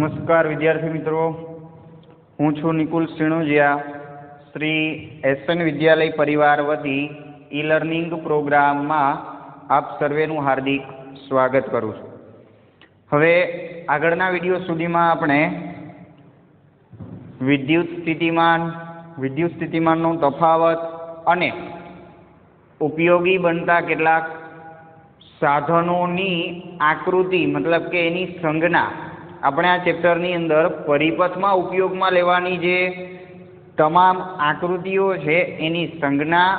નમસ્કાર વિદ્યાર્થી મિત્રો, હું છું નિકુલ સિણોજિયા, શ્રી એસએન વિદ્યાલય પરિવાર વતી ઈ લર્નિંગ પ્રોગ્રામમાં આપ સર્વેનું હાર્દિક સ્વાગત કરું છું. હવે આગળના વિડીયો સુધીમાં આપણે વિદ્યુત સ્થિતિમાનનો તફાવત અને ઉપયોગી બનતા કેટલાક સાધનોની આકૃતિ મતલબ કે એની સંજ્ઞા આપણે આ ચેપ્ટરની અંદર પરિપથમાં ઉપયોગમાં લેવાની જે તમામ આકૃતિઓ છે એની સંજ્ઞા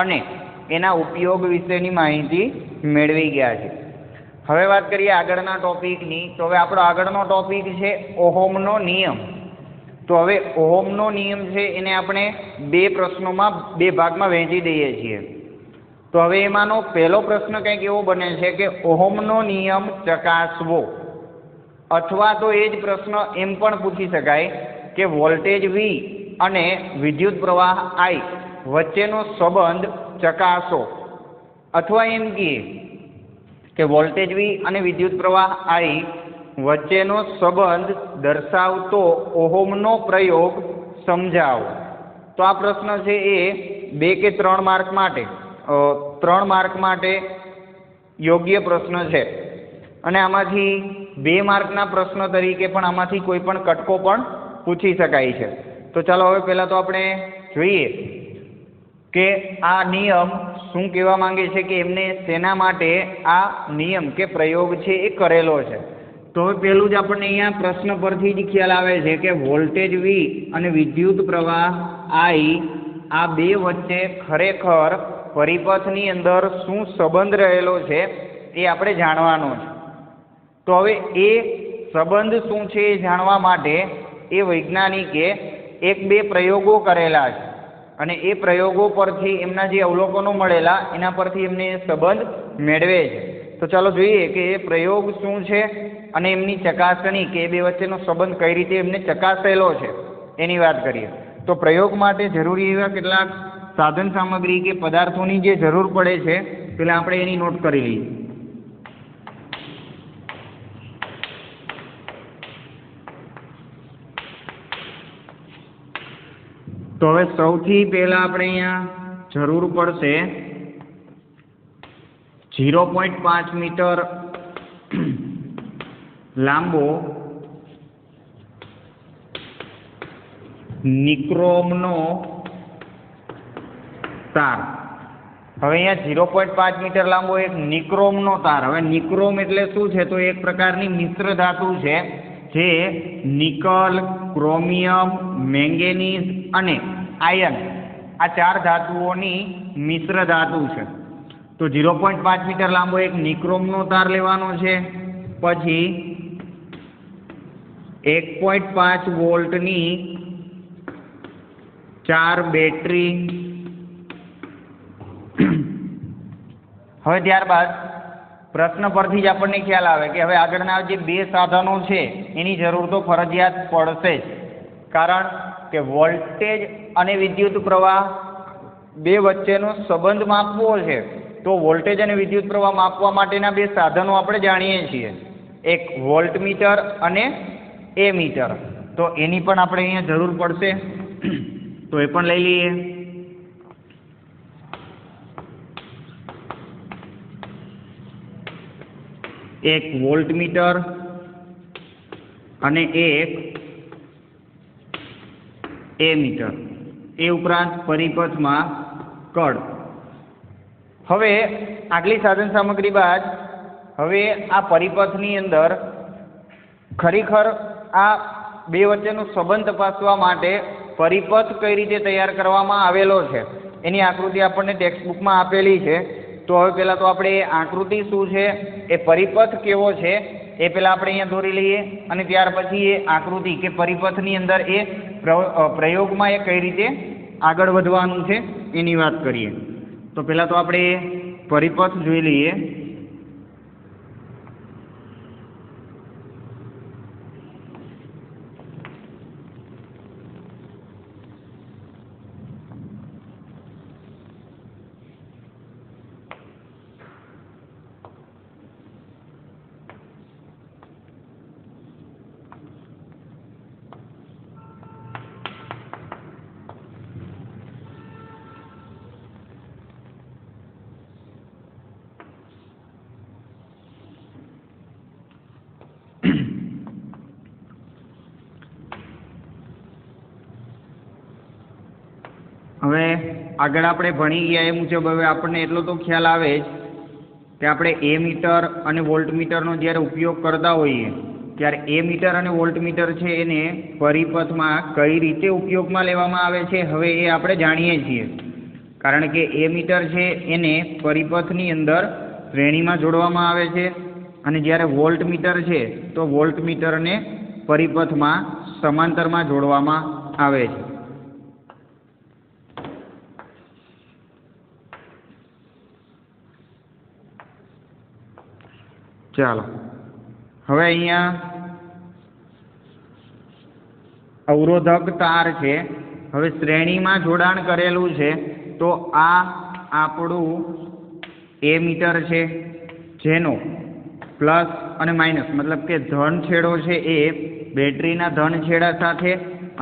અને એના ઉપયોગ વિશેની માહિતી મેળવી ગયા છે. હવે વાત કરીએ આગળના ટોપિકની. તો હવે આપણો આગળનો ટોપિક છે ઓહમનો નિયમ. તો હવે ઓહમનો નિયમ છે એને આપણે બે પ્રશ્નોમાં બે ભાગમાં વહેંચી દઈએ છીએ. તો હવે એમાંનો પહેલો પ્રશ્ન કંઈક એવો બને છે કે ઓહમનો નિયમ ચકાસવો, અથવા તો એ જ પ્રશ્ન એમ પણ પૂછી શકાય કે વોલ્ટેજ V અને વિદ્યુત પ્રવાહ I વચ્ચેનો સંબંધ ચકાસો, અથવા એમ કહીએ કે વોલ્ટેજ V અને વિદ્યુત પ્રવાહ I વચ્ચેનો સંબંધ દર્શાવતો ઓહમનો પ્રયોગ સમજાવો. તો આ પ્રશ્ન છે એ 2 કે 3 માર્ક માટે 3 માર્ક માટે યોગ્ય પ્રશ્ન છે, અને આમાંથી 2 માર્કના પ્રશ્ન તરીકે પણ આમાંથી કોઈ પણ કટકો પણ પૂછી શકાય છે. તો ચાલો હવે પહેલાં તો આપણે જોઈએ કે આ નિયમ શું કહેવા માંગે છે, કે એમને શેના માટે આ નિયમ કે પ્રયોગ છે એ કરેલો છે. તો હવે પહેલું જ આપણને અહીંયા પ્રશ્ન પરથી જ ખ્યાલ આવે છે કે વોલ્ટેજ V અને વિદ્યુત પ્રવાહ I આ બે વચ્ચે ખરેખર પરિપથની અંદર શું સંબંધ રહેલો છે એ આપણે જાણવાનો છે. તો હવે એ સંબંધ શું છે એ જાણવા માટે એ વૈજ્ઞાનિકે 1-2 પ્રયોગો કરેલા છે, અને એ પ્રયોગો પરથી એમના જે અવલોકનો મળેલા એના પરથી એમને એ સંબંધ મેળવે છે. તો ચાલો જોઈએ કે એ પ્રયોગ શું છે અને એમની ચકાસણી કે એ બે વચ્ચેનો સંબંધ કઈ રીતે એમને ચકાસેલો છે એની વાત કરીએ. તો પ્રયોગ માટે જરૂરી એવા કેટલાક સાધન સામગ્રી કે પદાર્થોની જે જરૂર પડે છે પેલા આપણે એની નોટ કરી લઈએ. તો હવે સૌથી પહેલા આપણે અહીંયા જરૂર પડશે 0.5 મીટર લાંબો નિક્રોમનો તાર. હવે અહીંયા 0.5 મીટર લાંબો એક નિક્રોમનો તાર. હવે નિક્રોમ એટલે શું છે? તો એક પ્રકારની મિશ્ર ધાતુ છે જે નિકલ, ક્રોમિયમ, મેંગેનીઝ અને આયર્ન આ 4 ધાતુઓની મિશ્ર ધાતુ છે. તો 0.5 મીટર લાંબો એક નિક્રોમનો તાર લેવાનો છે. પછી 1.5 વોલ્ટની 4 બેટરી. હવે ત્યારબાદ પ્રશ્ન પરથી જ આપણને ખ્યાલ આવે કે હવે આગળના જે 2 સાધનો છે એની જરૂર તો ફરજિયાત પડશે જ, કારણ કે વોલ્ટેજ અને વિદ્યુત પ્રવાહ બે વચ્ચેનો સંબંધ માપવો છે. તો વોલ્ટેજ અને વિદ્યુત પ્રવાહ માપવા માટેના 2 સાધનો આપણે જાણીએ છીએ, એક વોલ્ટમીટર અને એમીટર. તો એની પણ આપણે અહીંયા જરૂર પડશે, તો એ પણ લઈ લઈએ. એક વોલ્ટમીટર અને એક એમીટર. એ ઉપરાંત પરિપથમાં કળ. હવે આટલી સાધન સામગ્રી બાદ હવે આ પરિપથની અંદર ખરેખર આ બે વચ્ચેનો સંબંધ તપાસવા માટે પરિપથ કઈ રીતે તૈયાર કરવામાં આવેલો છે એની આકૃતિ આપણને ટેક્સ્ટબુકમાં આપેલી છે. તો હવે પહેલાં તો આપણે એ આકૃતિ શું છે, એ પરિપથ કેવો છે એ પહેલાં આપણે અહીંયા દોરી લઈએ, અને ત્યાર પછી એ આકૃતિ કે પરિપથની અંદર એ પ્રયોગમાં એ કઈ રીતે આગળ વધવાનું છે એની વાત કરીએ. તો પહેલાં તો આપણે પરિપથ જોઈ લઈએ. હવે આગળ આપણે ભણી ગયા એ મુજબ હવે આપણને એટલો તો ખ્યાલ આવે જ કે આપણે એ મીટર અને વોલ્ટમીટરનો જ્યારે ઉપયોગ કરતા હોઈએ ત્યારે એ મીટર અને વોલ્ટમીટર છે એને પરિપથમાં કઈ રીતે ઉપયોગમાં લેવામાં આવે છે હવે એ આપણે જાણીએ છીએ. કારણ કે એ મીટર છે એને પરિપથની અંદર શ્રેણીમાં જોડવામાં આવે છે અને જ્યારે વોલ્ટમીટર છે તો વોલ્ટમીટરને પરિપથમાં સમાંતરમાં જોડવામાં આવે છે. ચાલો હવે અહીંયા અવરોધક તાર છે. હવે શ્રેણીમાં જોડાણ કરેલું છે તો આ આપણું એ મીટર છે જેનો પ્લસ અને માઇનસ મતલબ કે ધન છેડો છે એ બેટરીના ધન છેડા સાથે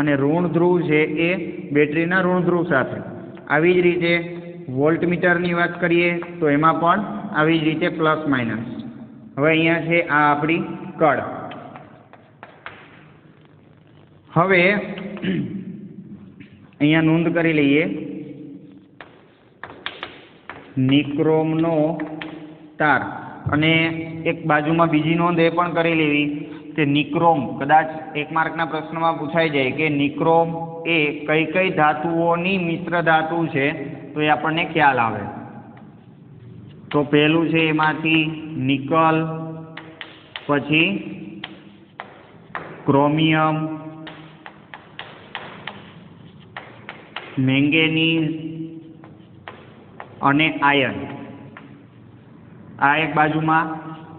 અને ઋણ ધ્રુવ છે એ બેટરીના ઋણ ધ્રુવ સાથે. આવી જ રીતે વોલ્ટમીટરની વાત કરીએ તો એમાં પણ આવી જ રીતે પ્લસ માઇનસ. હવે અહીંયા છે આ આપણી કળ. હવે અહીંયા નોંધ કરી લઈએ નિક્રોમનો તાર અને એક બાજુમાં બીજી નોંધ એ પણ કરી લેવી કે નિક્રોમ કદાચ એક માર્કના પ્રશ્નમાં પૂછાઈ જાય કે નિક્રોમ એ કઈ કઈ ધાતુઓની મિશ્ર ધાતુ છે તો એ આપણને ખ્યાલ આવે. તો પહેલું છે એમાંથી નિકલ, પછી ક્રોમિયમ, મેંગેનીઝ અને આયર્ન. આ એક બાજુમાં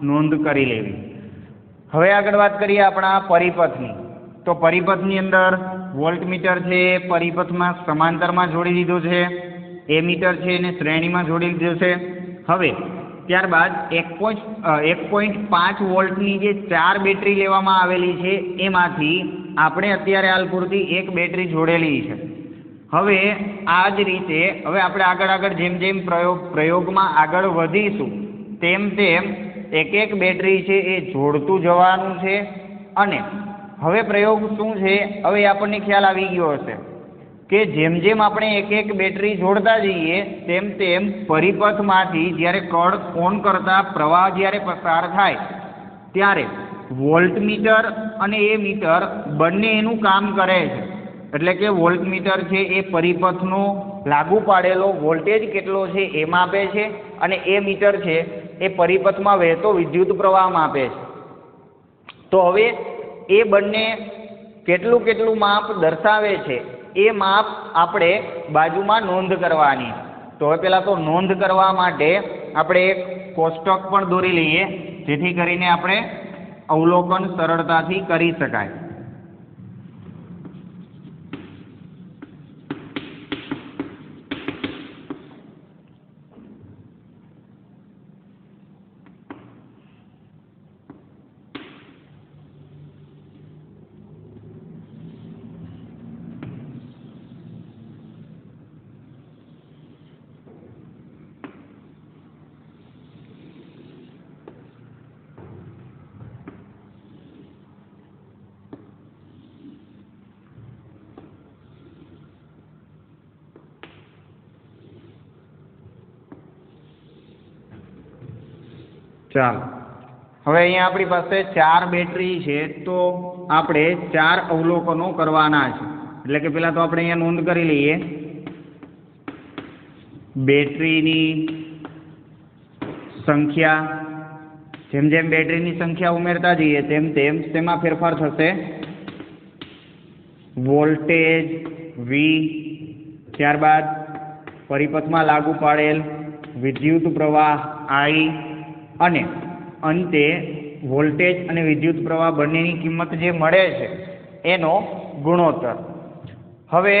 નોંધ કરી લેવી. હવે આગળ વાત કરીએ આપણા પરિપથની. તો પરિપથની અંદર વોલ્ટમીટર છે એ પરિપથમાં સમાંતરમાં જોડી દીધો છે, એ મીટર છે એને શ્રેણીમાં જોડી દીધો છે. હવે ત્યારબાદ 1.5 વોલ્ટની જે 4 બેટરી લેવામાં આવેલી છે એમાંથી આપણે અત્યારે હાલ પૂરતી એક બેટરી જોડેલી છે. હવે આ જ રીતે હવે આપણે આગળ જેમ જેમ પ્રયોગમાં આગળ વધીશું તેમ તેમ એક એક બેટરી છે એ જોડતું જવાનું છે. અને હવે પ્રયોગ શું છે હવે આપણને ખ્યાલ આવી ગયો હશે કે જેમ જેમ આપણે એક એક બેટરી જોડતા જઈએ તેમ તેમ પરિપથમાંથી જ્યારે કળ ઓન કરતા પ્રવાહ જ્યારે પસાર થાય ત્યારે વોલ્ટમીટર અને એ મીટર બંને એનું કામ કરે છે. એટલે કે વોલ્ટમીટર છે એ પરિપથનો લાગુ પાડેલો વોલ્ટેજ કેટલો છે એ માપે છે અને એ મીટર છે એ પરિપથમાં વહેતો વિદ્યુત પ્રવાહ માપે છે. તો હવે એ બંને કેટલું માપ દર્શાવે છે એ માપ આપણે બાજુમાં નોંધ કરવાની. તો હવે પહેલાં તો નોંધ કરવા માટે આપણે એક કોષ્ટક પણ દોરી લઈએ જેથી કરીને આપણે અવલોકન સરળતાથી કરી શકાય. ચાલો હવે અહીંયા આપણી પાસે 4 બેટરી છે તો આપણે 4 અવલોકનો કરવાના છે. એટલે કે પહેલાં તો આપણે અહીંયા નોંધ કરી લઈએ બેટરીની સંખ્યા. જેમ જેમ બેટરીની સંખ્યા ઉમેરતા જઈએ તેમ તેમ તેમાં ફેરફાર થશે. વોલ્ટેજ V, ત્યારબાદ પરિપથમાં લાગુ પાડેલ વિદ્યુત પ્રવાહ I અને અંતે વોલ્ટેજ અને વિદ્યુત પ્રવાહ બંનેની કિંમત જે મળે છે એનો ગુણોત્તર. હવે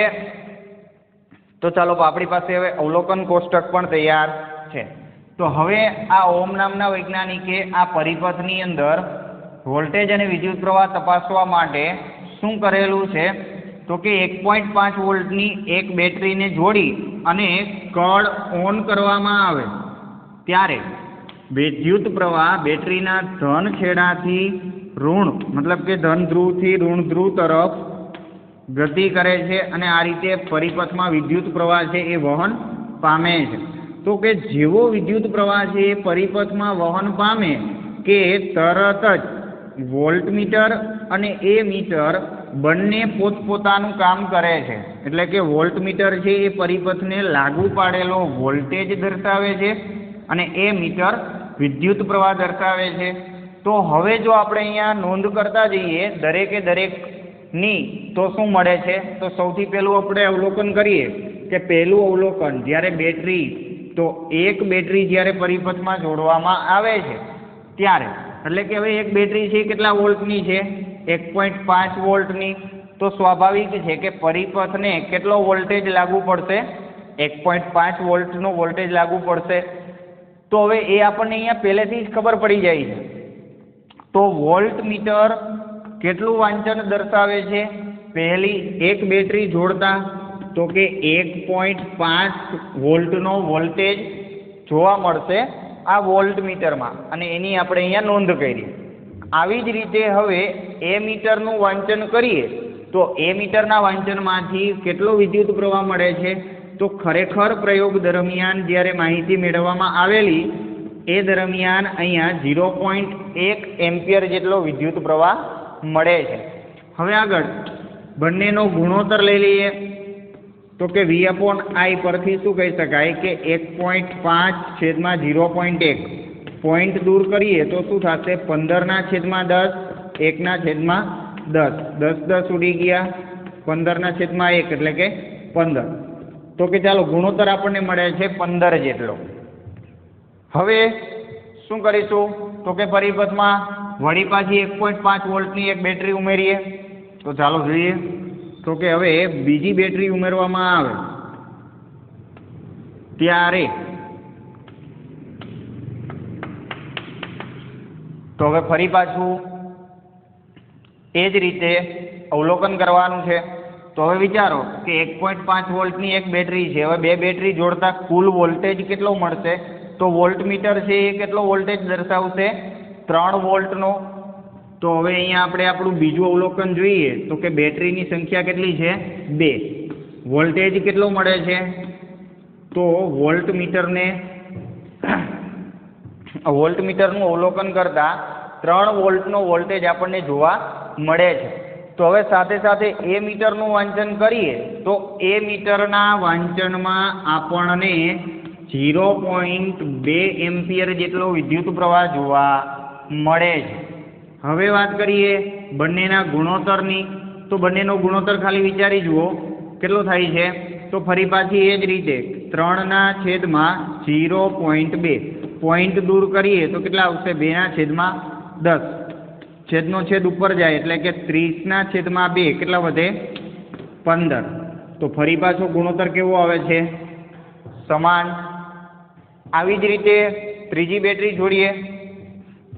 તો ચાલો આપણી પાસે હવે અવલોકન કોષ્ટક પણ તૈયાર છે. તો હવે આ ઓમ નામના વૈજ્ઞાનિકે આ પરિપથની અંદર વોલ્ટેજ અને વિદ્યુત પ્રવાહ તપાસવા માટે શું કરેલું છે તો કે 1.5 વોલ્ટની એક બેટરીને જોડી અને કળ ઓન કરવામાં આવે ત્યારે વિદ્યુત પ્રવાહ બેટરીના ધન છેડાથી ઋણ મતલબ કે ધન ધ્રુવથી ઋણ ધ્રુવ તરફ ગતિ કરે છે અને આ રીતે પરિપથમાં વિદ્યુત પ્રવાહ છે એ વહન પામે છે. તો કે જેવો વિદ્યુત પ્રવાહ છે એ પરિપથમાં વહન પામે કે તરત જ વોલ્ટમીટર અને એ મીટર બંને પોતપોતાનું કામ કરે છે. એટલે કે વોલ્ટમીટર છે એ પરિપથને લાગુ પાડેલો વોલ્ટેજ દર્શાવે છે અને એ મીટર વિદ્યુત પ્રવાહ દર્શાવે છે. તો હવે જો આપણે અહીંયા નોંધ કરતા જઈએ દરેકે દરેકની તો શું મળે છે? તો સૌથી પહેલું આપણે અવલોકન કરીએ કે પહેલું અવલોકન જ્યારે બેટરી, તો એક બેટરી જ્યારે પરિપથમાં જોડવામાં આવે છે ત્યારે, એટલે કે હવે એક બેટરી છે કેટલા વોલ્ટની છે? 1.5 વોલ્ટની. તો સ્વાભાવિક છે કે પરિપથને કેટલો વોલ્ટેજ લાગુ પડશે? 1.5 વોલ્ટનો વોલ્ટેજ લાગુ પડશે. તો હવે એ આપણને અહીંયા પહેલેથી જ ખબર પડી જાય છે. તો વોલ્ટમીટર કેટલું વાંચન દર્શાવે છે? પહેલી એક બેટરી જોડતા તો કે 1.5 વોલ્ટનો વોલ્ટેજ જોવા મળશે આ વોલ્ટમીટરમાં, અને એની આપણે અહીંયા નોંધ કરી. આવી જ રીતે હવે એ મીટરનું વાંચન કરીએ તો એ મીટરના વાંચનમાંથી કેટલો વિદ્યુત પ્રવાહ મળે છે? તો ખરેખર પ્રયોગ દરમિયાન જ્યારે માહિતી મેળવવામાં આવેલી એ દરમિયાન અહીંયા 0.1 એમ્પિયર જેટલો વિદ્યુત પ્રવાહ મળે છે. હવે આગળ બંનેનો ગુણોત્તર લઈ લઈએ તો કે V/I પરથી શું કહી શકાય કે 1.5/0.1 પોઈન્ટ દૂર કરીએ તો શું થશે? 15/10 1/10 10 ઉડી ગયા, 15/1 એટલે કે 15. તો કે ચાલો ગુણોત્તર આપણને મળે છે 15 જેટલો. હવે શું કરીશું? તો કે પરિપથમાં વળી પાછી 1.5 વોલ્ટની એક બેટરી ઉમેરીએ. તો ચાલો જોઈએ. તો કે હવે બીજી બેટરી ઉમેરવામાં આવે ત્યારે તો હવે ફરી પાછું એ જ રીતે અવલોકન કરવાનું છે. તો હવે વિચારો કે 1.5 વોલ્ટની એક બેટરી છે. હવે બે બેટરી જોડતા કુલ વોલ્ટેજ કેટલો મળશે? તો વોલ્ટમીટર છે એ કેટલો વોલ્ટેજ દર્શાવશે? 3 વોલ્ટનો. તો હવે અહીંયા આપણે આપણું બીજું અવલોકન જોઈએ તો કે બેટરીની સંખ્યા કેટલી છે? 2. વોલ્ટેજ કેટલો મળે છે? તો વોલ્ટમીટરનું અવલોકન કરતા 3 વોલ્ટનો વોલ્ટેજ આપણને જોવા મળે છે. તો હવે સાથે સાથે એ મીટરનું વાંચન કરીએ તો એ મીટરના વાંચનમાં આપણને 0.2 એમ્પિયર જેટલો વિદ્યુત પ્રવાહ જોવા મળે છે. હવે વાત કરીએ બંનેના ગુણોત્તરની. તો બંનેનો ગુણોત્તર ખાલી વિચારી જુઓ કેટલો થાય છે? તો ફરી પાછી એ જ રીતે 3/0.2 પોઈન્ટ દૂર કરીએ તો કેટલા આવશે? 2/10 છેદનો છેદ ઉપર જાય એટલે કે 30/2 કેટલા વધે? 15. તો ફરી પાછો ગુણોત્તર કેવો આવે છે? સમાન. આવી જ રીતે ત્રીજી બેટરી જોડીએ.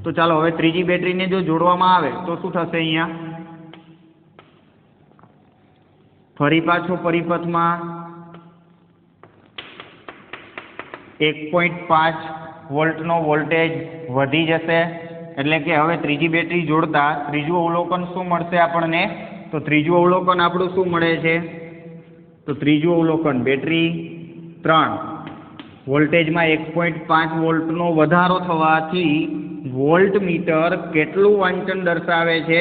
તો ચાલો હવે ત્રીજી બેટરીને જો જોડવામાં આવે તો શું થશે? અહીંયા ફરી પાછો પરિપથમાં 1.5 વોલ્ટનો વોલ્ટેજ વધી જશે. એટલે કે હવે ત્રીજી બેટરી જોડતા ત્રીજું અવલોકન શું મળશે આપણને? તો ત્રીજું અવલોકન આપણું શું મળે છે? તો ત્રીજું અવલોકન બેટરી 3 વોલ્ટેજમાં 1.5 વોલ્ટનો વધારો થવાથી વોલ્ટમીટર કેટલું વાંચન દર્શાવે છે?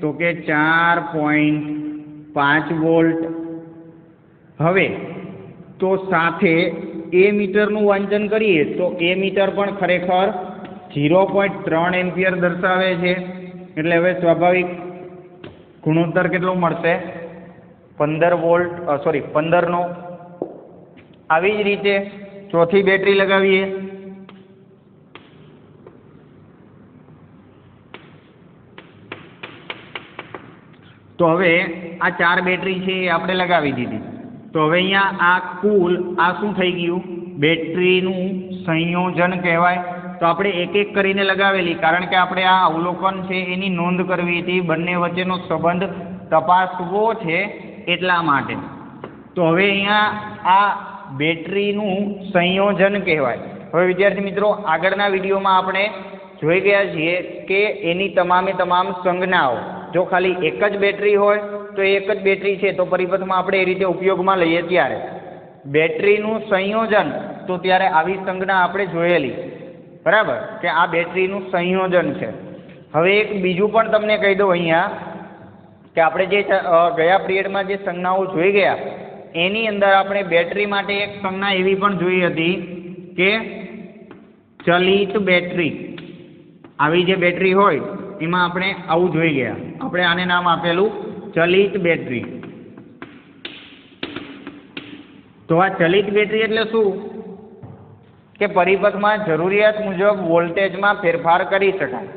તો કે 4.5 વોલ્ટ. હવે તો સાથે એ મીટરનું વાંચન કરીએ તો એ મીટર પણ ખરેખર 0.3 એમ્પિયર દર્શાવે છે. એટલે હવે સ્વાભાવિક ગુણોત્તર કેટલો મળશે? 15નો. આવી જ રીતે ચોથી બેટરી લગાવીએ. તો હવે આ 4 બેટરી છે એ આપણે લગાવી દીધી. તો હવે અહીંયા આ કુલ આ શું થઈ ગયું? બેટરીનું સંયોજન કહેવાય. તો આપણે એક એક કરીને લગાવેલી, કારણ કે આપણે આ અવલોકન છે એની નોંધ કરવી હતી, બંને વચ્ચેનો સંબંધ તપાસવો છે એટલા માટે. તો હવે અહીંયા આ બેટરીનું સંયોજન કહેવાય. હવે વિદ્યાર્થી મિત્રો આગળના વિડીયોમાં આપણે જોઈ ગયા છીએ કે એની તમામે તમામ સંજ્ઞાઓ, જો ખાલી એક જ બેટરી હોય તો એક જ બેટરી છે તો પરિપથમાં આપણે એ રીતે ઉપયોગમાં લઈએ ત્યારે બેટરીનું સંયોજન તો ત્યારે આવી સંજ્ઞા આપણે જોયેલી બરાબર કે આ બેટરીનું સંયોજન છે. હવે એક બીજું પણ તમને કહી દઉં અહીંયા કે આપણે જે ગયા પિરિયડમાં જે સંજ્ઞાઓ જોઈ ગયા એની અંદર આપણે બેટરી માટે એક સંજ્ઞા એવી પણ જોઈ હતી કે ચલિત બેટરી. આવી જે બેટરી હોય એમાં આપણે આવું જોઈ ગયા, આપણે આને નામ આપેલું ચલિત બેટરી. તો આ ચલિત બેટરી એટલે શું કે પરિપથમાં જરૂરિયાત મુજબ વોલ્ટેજમાં ફેરફાર કરી શકાય.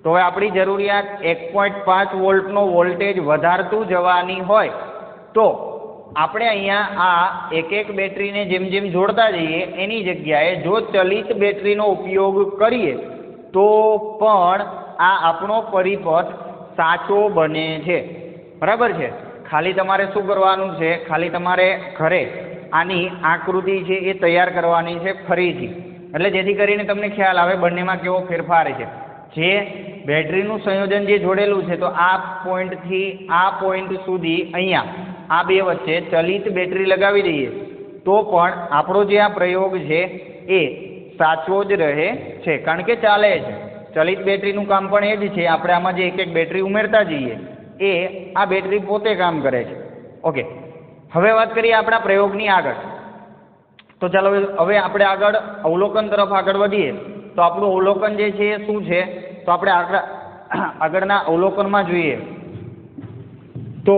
તો હવે આપણી જરૂરિયાત 1.5 વોલ્ટનો વોલ્ટેજ વધારતું જવાની હોય તો આપણે અહીંયા આ એક એક બેટરીને જેમ જેમ જોડતા જઈએ એની જગ્યાએ જો ચલિત બેટરીનો ઉપયોગ કરીએ તો પણ આ આપણો પરિપથ સાચો બને છે. બરાબર છે. ખાલી તમારે શું કરવાનું છે, ખાલી તમારે ઘરે આની આકૃતિ છે એ તૈયાર કરવાની છે ફરીથી, એટલે જેથી કરીને તમને ખ્યાલ આવે બંનેમાં કેવો ફેરફાર છે. જે બેટરીનું સંયોજન જે જોડેલું છે તો આ પોઈન્ટથી આ પોઈન્ટ સુધી અહીંયા આ બે વચ્ચે ચલિત બેટરી લગાવી દઈએ તો પણ આપણો જે આ પ્રયોગ છે એ સાચો જ રહે છે, કારણ કે ચાલે છે. ચલિત બેટરીનું કામ પણ એ જ છે, આપણે આમાં જે એક એક બેટરી ઉમેરતા જઈએ એ આ બેટરી પોતે કામ કરે છે. ઓકે, હવે વાત કરીએ આપણા પ્રયોગની આગળ. તો ચાલો હવે આપણે આગળ અવલોકન તરફ આગળ વધીએ. તો આપણું અવલોકન જે છે એ શું છે, તો આપણે આગળના અવલોકનમાં જોઈએ તો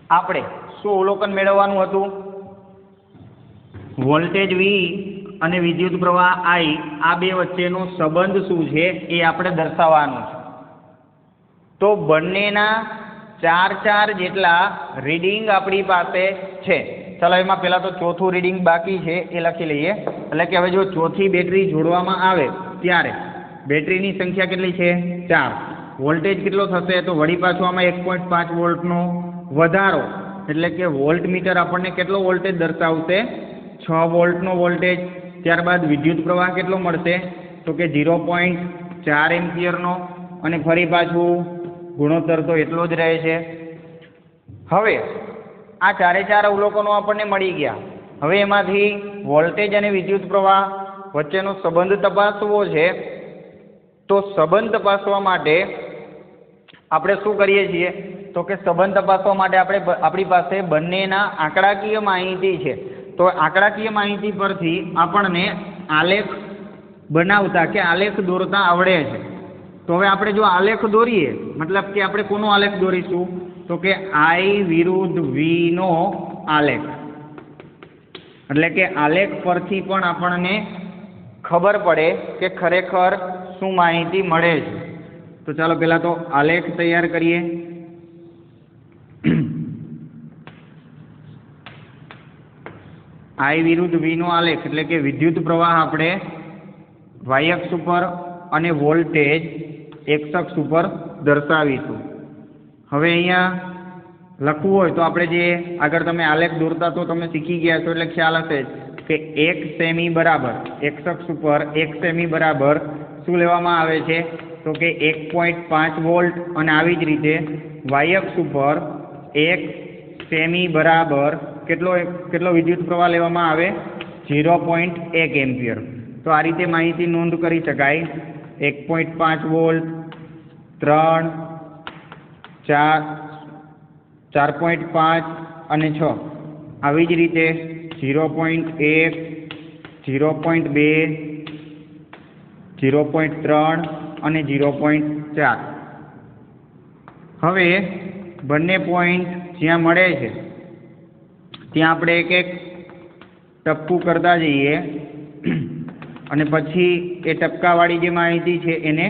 આપણે શું અવલોકન મેળવવાનું હતું, વોલ્ટેજ V અને વિદ્યુત પ્રવાહ I આ બે વચ્ચેનો સંબંધ શું છે એ આપણે દર્શાવવાનું છે. તો બંનેના 4 જેટલા રીડિંગ આપણી પાસે છે. ચાલો એમાં પહેલા તો ચોથું રીડિંગ બાકી છે એ લખી લઈએ. એટલે કે હવે જો ચોથી બેટરી જોડવામાં આવે ત્યારે બેટરીની સંખ્યા કેટલી છે 4. વોલ્ટેજ કેટલો થશે તો વળી પાછું આમાં 1.5 વોલ્ટનો વધારો, એટલે કે વોલ્ટ મીટર આપણને કેટલો વોલ્ટેજ દર્શાવશે 6 વોલ્ટનો વોલ્ટેજ. ત્યારબાદ વિદ્યુત પ્રવાહ કેટલો મળશે તો કે 0.4 એમ્પિયરનો, અને ફરી પાછું ગુણોત્તર તો એટલો જ રહે છે. હવે આ 4 અવલોકનો આપણને મળી ગયા. હવે એમાંથી વોલ્ટેજ અને વિદ્યુત પ્રવાહ વચ્ચેનો સંબંધ તપાસવો છે. તો સંબંધ તપાસવા માટે આપણે શું કરીએ છીએ તો કે સંબંધ તપાસવા માટે આપણી પાસે બંનેના આંકડાકીય માહિતી છે. તો આંકડાકીય માહિતી પરથી આપણને આલેખ બનાવતા કે આલેખ દોરતા આવડે છે. તો હવે આપણે જો આલેખ દોરીએ, મતલબ કે આપણે કોનો આલેખ દોરીશું તો કે I વિરુદ્ધ V નો આલેખ. એટલે કે આલેખ પરથી પણ આપણને ખબર પડે કે ખરેખર શું માહિતી મળે છે. તો ચાલો પહેલા તો આલેખ તૈયાર કરીએ. I વિરુદ્ધ V નો આલેખ એટલે કે વિદ્યુત પ્રવાહ આપણે y અક્ષ ઉપર અને વોલ્ટેજ x અક્ષ ઉપર દર્શાવીશું. હવે અહીંયા લખવું હોય તો આપણે જે આગળ તમે આલેખ દોરતા તો તમે શીખી ગયા છો એટલે ખ્યાલ હશે કે 1 સેમી બરાબર x અક્ષ ઉપર 1 સેમી બરાબર શું લેવામાં આવે છે તો કે 1.5 વોલ્ટ, અને આવી જ રીતે y અક્ષ ઉપર 1 સેમી બરાબર કેટલો વિદ્યુત પ્રવાહ લેવામાં આવે 0.1 એમ્પિયર. તો આ રીતે માહિતી નોંધ કરી શકાય. 1.5 વોલ્ટ, 3, 4.5 અને 6. આવી જ રીતે 0.1, 0.2, 0.3 અને 0.4. હવે બંને પોઈન્ટ જ્યાં મળે છે ત્યાં આપણે એક એક ટપકું કરતા જઈએ અને પછી એ ટપકાવાળી જે માહિતી છે એને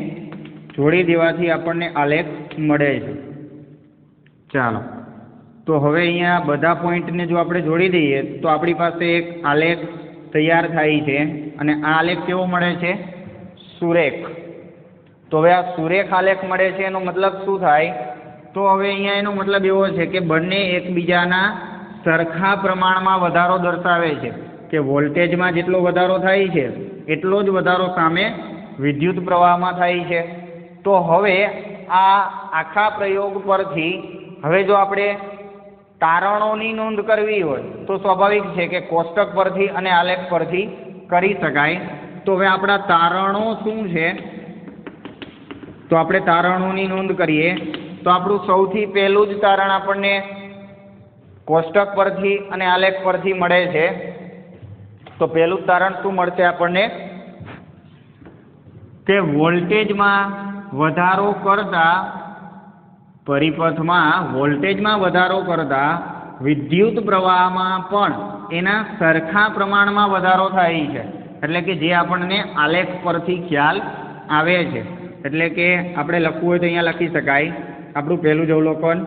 જોડી દેવાથી આપણને આલેખ મળે છે. ચાલો તો હવે અહીંયા બધા પોઈન્ટને જો આપણે જોડી દઈએ તો આપણી પાસે એક આલેખ તૈયાર થાય છે, અને આ આલેખ કેવો મળે છે સુરેખ. તો હવે આ સુરેખ આલેખ મળે છે એનો મતલબ શું થાય તો હવે અહીંયા એનો મતલબ એવો છે કે બંને એકબીજાના સરખા પ્રમાણમાં વધારો દર્શાવે છે, કે વોલ્ટેજમાં જેટલો વધારો થાય છે એટલો જ વધારો સામે વિદ્યુત પ્રવાહમાં થાય છે. તો હવે આ આખા પ્રયોગ પરથી હવે જો આપણે તારણોની નોંધ કરવી હોય તો સ્વાભાવિક છે કે કોષ્ટક પરથી અને આલેખ પરથી કરી શકાય. તો હવે આપણા તારણો શું છે, તો આપણે તારણોની નોંધ કરીએ. તો આપણું સૌથી પહેલું જ તારણ આપણને કોષ્ટક પરથી અને આલેખ પરથી મળે છે. તો પહેલું તારણ શું મળશે આપણને કે વોલ્ટેજમાં વધારો કરતા પરિપથમાં વોલ્ટેજમાં વધારો કરતા વિદ્યુત પ્રવાહમાં પણ એના સરખા પ્રમાણમાં વધારો થાય છે. એટલે કે જે આપણને આલેખ પરથી ખ્યાલ આવે છે. એટલે કે આપણે લખવું હોય તો અહીંયા લખી શકાય આપણું પહેલું જ અવલોકન,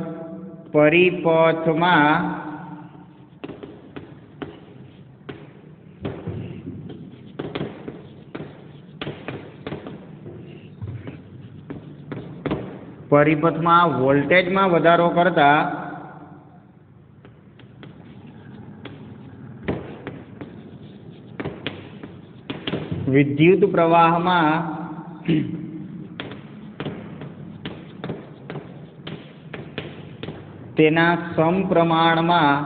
પરિપથમાં વોલ્ટેજમાં વધારો કરતા વિદ્યુત પ્રવાહમાં તેના સમપ્રમાણમાં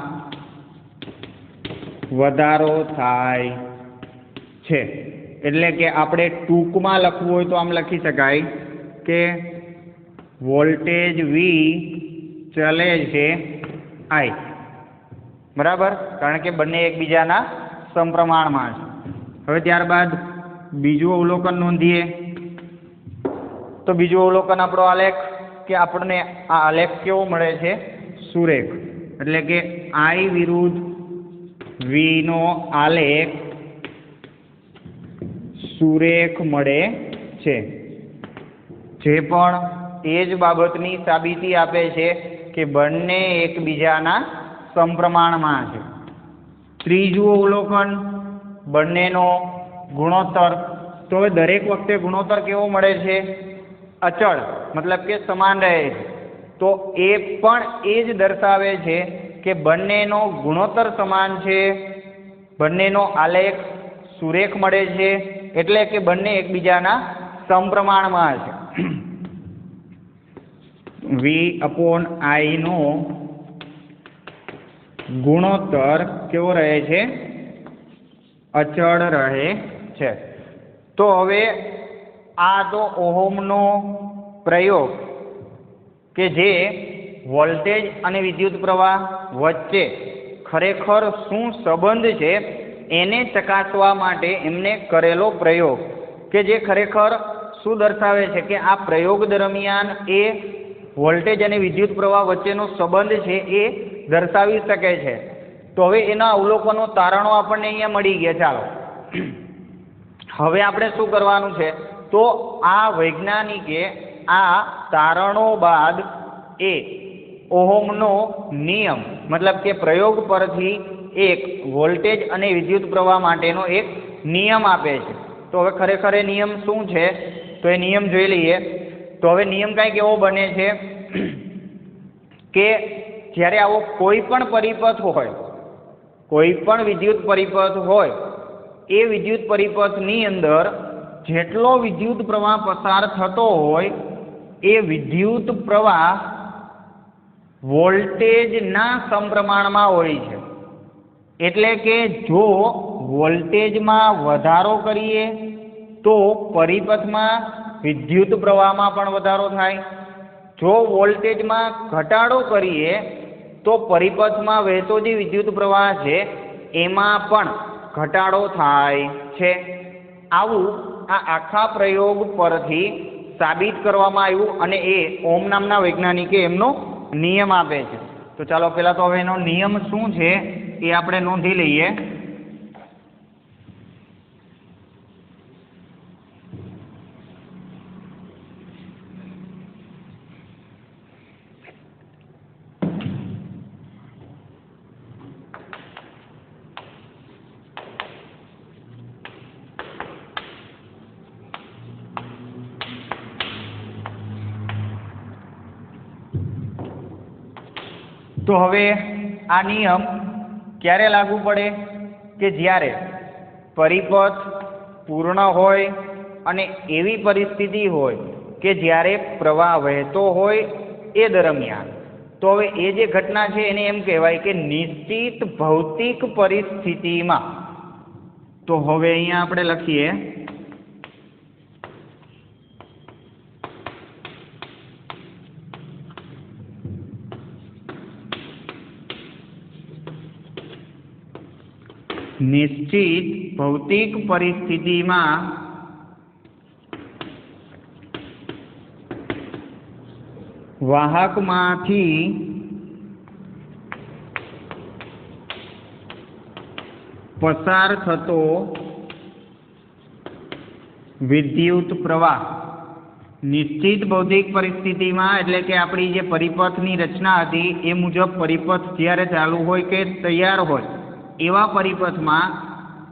વધારો થાય છે. એટલે કે આપણે ટૂંકમાં લખવું હોય તો આમ લખી શકાય કે વોલ્ટેજ વી ચલે છે આઈ, બરાબર, કારણ કે બંને એકબીજાના સમપ્રમાણમાં છે. હવે ત્યારબાદ બીજું અવલોકન નોંધીએ. તો બીજું અવલોકન આપણો આલેખ, કે આપણને આ આલેખ કેવો મળે છે, સુરેખ. એટલે કે આઈ વિરુદ્ધ વી નો આલેખ સુરેખ મળે છે. જે પણ એ જ બાબતની સાબિતી આપે છે કે બંને એકબીજાના સમપ્રમાણમાં છે. ત્રીજું અવલોકન બંનેનો ગુણોત્તર. તો હવે દરેક વખતે ગુણોત્તર કેવો મળે છે, અચળ, મતલબ કે સમાન રહે છે. તો એ પણ એ જ દર્શાવે છે કે બંનેનો ગુણોત્તર સમાન છે, બંનેનો આલેખ સુરેખ મળે છે, એટલે કે બંને એકબીજાના સમપ્રમાણમાં છે. V/I નો ગુણોત્તર કેવો રહે છે, અચળ રહે છે. તો હવે આ તો ઓહમનો પ્રયોગ કે જે વોલ્ટેજ અને વિદ્યુત પ્રવાહ વચ્ચે ખરેખર શું સંબંધ છે એને ચકાસવા માટે એમને કરેલો પ્રયોગ, કે જે ખરેખર શું દર્શાવે છે કે આ પ્રયોગ દરમિયાન એ વોલ્ટેજ અને વિદ્યુત પ્રવાહ વચ્ચેનો સંબંધ છે એ દર્શાવી શકે છે. તો હવે એના અવલોકનો, તારણો આપણને અહીંયા મળી ગયા. ચાલો હવે આપણે શું કરવાનું છે, તો આ વૈજ્ઞાનિકે આ તારણો બાદ એ ઓહમનો નિયમ, મતલબ કે પ્રયોગ પરથી એક વોલ્ટેજ અને વિદ્યુત પ્રવાહ માટેનો એક નિયમ આપે છે. તો હવે ખરેખર એ નિયમ શું છે, તો એ નિયમ જોઈ લઈએ. તો હવે નિયમ કાંઈક એવો બને છે કે જ્યારે આવો કોઈ પણ પરિપથ હોય, કોઈ પણ વિદ્યુત પરિપથ હોય, એ વિદ્યુત પરિપથની અંદર જેટલો વિદ્યુત પ્રવાહ પસાર થતો હોય એ વિદ્યુત પ્રવાહ વોલ્ટેજના સમપ્રમાણમાં હોય છે. એટલે કે જો વોલ્ટેજમાં વધારો કરીએ તો પરિપથમાં વિદ્યુત પ્રવાહમાં પણ વધારો થાય. જો વોલ્ટેજમાં ઘટાડો કરીએ તો પરિપથમાં વહેતો જે વિદ્યુત પ્રવાહ છે એમાં પણ ઘટાડો થાય છે. આવું આ આખા પ્રયોગ પરથી સાબિત કરવામાં આવ્યું અને એ ઓમ નામના વૈજ્ઞાનિકે એમનો નિયમ આપે છે. તો ચાલો પહેલાં તો હવે એનો નિયમ શું છે એ આપણે નોંધી લઈએ. તો હવે આ નિયમ ક્યારે લાગુ પડે, કે જ્યારે પરિપથ પૂર્ણ હોય અને એવી પરિસ્થિતિ હોય કે જ્યારે પ્રવાહ વહેતો હોય એ દરમિયાન. તો હવે એ જે ઘટના છે એને એમ કહેવાય કે નિશ્ચિત ભૌતિક પરિસ્થિતિમાં. તો હવે અહીંયા આપણે લખીએ નિશ્ચિત ભૌતિક પરિસ્થિતિમાં વાહકમાંથી પસાર થતો વિદ્યુત પ્રવાહ. નિશ્ચિત ભૌતિક પરિસ્થિતિમાં એટલે કે આપણી જે પરિપથની રચના હતી એ મુજબ પરિપથ જ્યારે ચાલુ હોય કે તૈયાર હોય એવા પરિપથમાં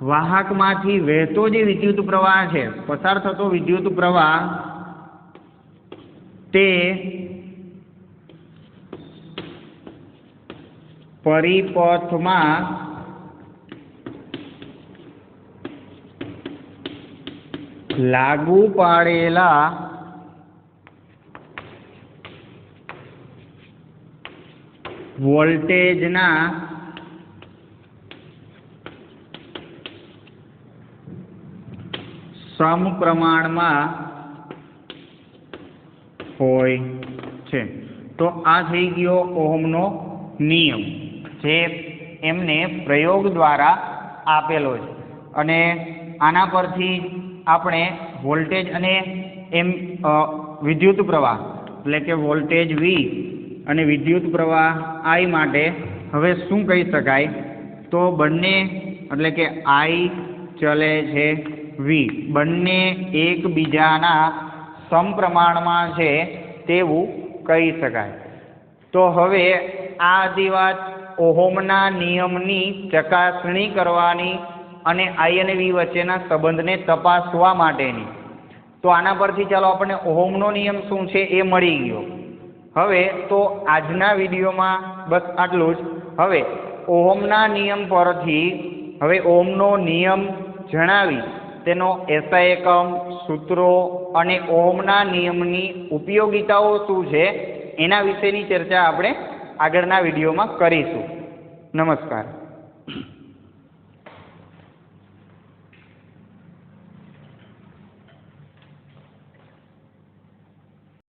વાહકમાંથી વહેતો જે વિદ્યુત પ્રવાહ છે, પસાર થતો વિદ્યુત પ્રવાહ, તે પરિપથમાં લાગુ પાડેલા વોલ્ટેજના સમપ્રમાણમાં હોય છે. તો આ થઈ ગયો ઓહમનો નિયમ, જે એમને પ્રયોગ દ્વારા આપેલો છે. અને આના પરથી આપણે વોલ્ટેજ અને વિદ્યુત પ્રવાહ એટલે કે વોલ્ટેજ V અને વિદ્યુત પ્રવાહ I માટે હવે શું કહી શકાય? તો બંને એટલે કે I ચલે છે V, બંને એકબીજાના સમપ્રમાણમાં છે તેવું કહી શકાય. તો હવે આ હતી વાત ઓહમના નિયમની ચકાસણી કરવાની અને I અને V વચ્ચેના સંબંધને તપાસવા માટેની. તો આના પરથી ચાલો આપણને ઓહમનો નિયમ શું છે એ મળી ગયો. હવે તો આજના વિડીયોમાં બસ આટલું જ. હવે ઓહમના નિયમ પરથી હવે ઓહમનો નિયમ જણાવી તેનો SI એકમ, સૂત્રો અને ઓહમના નિયમની ઉપયોગિતાઓ શું છે એના વિશેની ચર્ચા આપણે આગળના વિડીયોમાં કરીશું. નમસ્કાર.